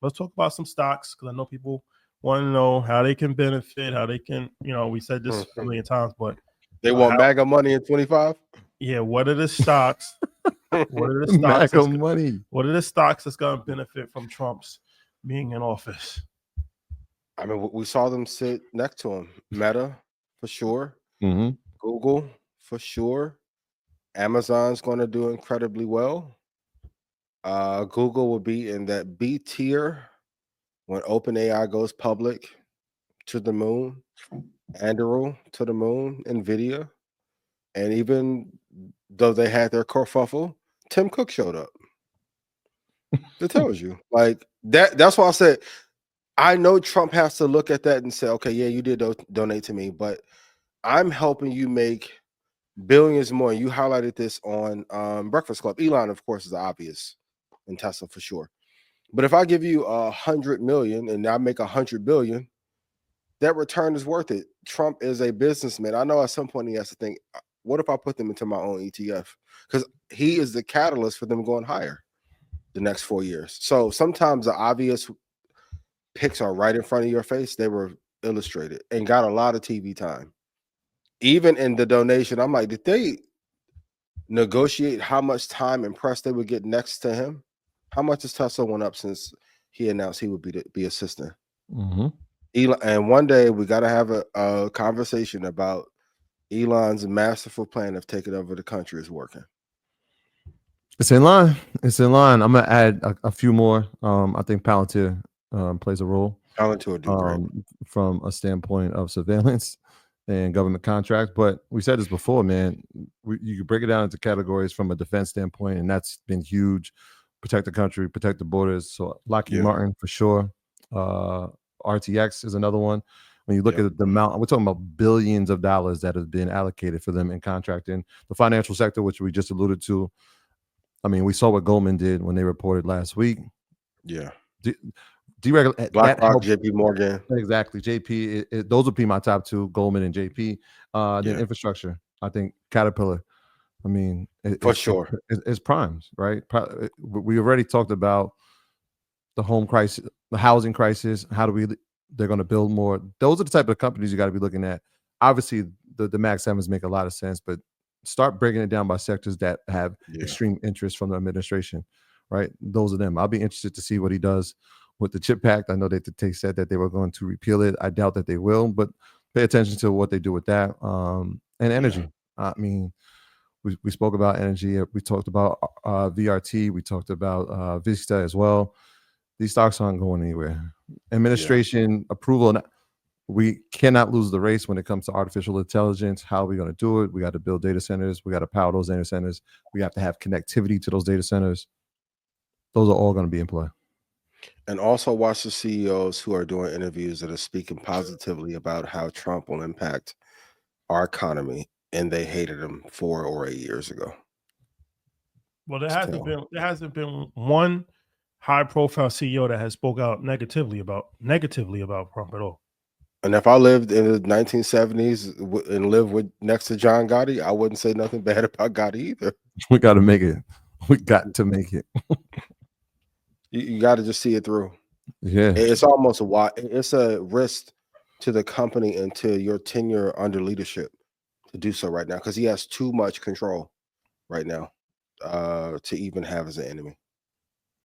let's talk about some stocks, because I know people want to know how they can benefit, how they can, we said this a million times, but they want bag of money in 25. Yeah, what are the stocks? What are the stocks that's going to benefit from Trump's being in office? I mean, we saw them sit next to him. Meta, for sure. Google, for sure. Amazon's going to do incredibly well. Google will be in that B tier when OpenAI goes public, to the moon. Anduril to the moon. NVIDIA. And even though they had their kerfuffle, Tim Cook showed up. It tells you. Like that. That's why I said, I know Trump has to look at that and say, okay, yeah, you did donate to me, but I'm helping you make billions more. And you highlighted this on Breakfast Club. Elon, of course, is obvious in Tesla for sure. But if I give you 100 million and I make 100 billion, that return is worth it. Trump is a businessman. I know at some point he has to think, what if I put them into my own ETF? Because he is the catalyst for them going higher the next 4 years. So sometimes the obvious picks are right in front of your face. They were illustrated and got a lot of TV time. Even in the donation, I'm like, did they negotiate how much time and press they would get next to him? How much has Tesla went up since he announced he would be assistant? Elon, and one day we got to have a conversation about Elon's masterful plan of taking over the country is working. It's in line. I'm gonna add a few more. I think Palantir plays a role. Palantir do great from a standpoint of surveillance and government contracts. But we said this before, man. You can break it down into categories from a defense standpoint, and that's been huge. Protect the country, protect the borders. So Lockheed Martin for sure. RTX is another one. When you look at the amount, we're talking about billions of dollars that have been allocated for them in contracting. The financial sector, which we just alluded to. I mean, we saw what Goldman did when they reported last week. Yeah. BlackRock, JP Morgan. Exactly. JP, those would be my top two, Goldman and JP. Then infrastructure, I think Caterpillar. I mean, for sure. It's primes, right? We already talked about the home crisis, the housing crisis. They're going to build more. Those are the type of companies you got to be looking at. Obviously, the Max 7s make a lot of sense, but start breaking it down by sectors that have extreme interest from the administration, right? Those are them. I'll be interested to see what he does with the CHIP Act. I know that they said that they were going to repeal it. I doubt that they will, but pay attention to what they do with that. And energy. I mean, we spoke about energy. We talked about VRT. We talked about Vista as well. These stocks aren't going anywhere. Administration approval. We cannot lose the race when it comes to artificial intelligence. How are we going to do it? We got to build data centers. We got to power those data centers. We have to have connectivity to those data centers. Those are all going to be in play. And also watch the CEOs who are doing interviews that are speaking positively about how Trump will impact our economy, and they hated him 4 or 8 years ago. Well, there hasn't been one high-profile CEO that has spoke out negatively about Trump at all. And if I lived in the 1970s and lived next to John Gotti, I wouldn't say nothing bad about Gotti either. We got to make it. We got to make it. You got to just see it through. Yeah, it's almost it's a risk to the company and to your tenure under leadership to do so right now, because he has too much control right now to even have as an enemy.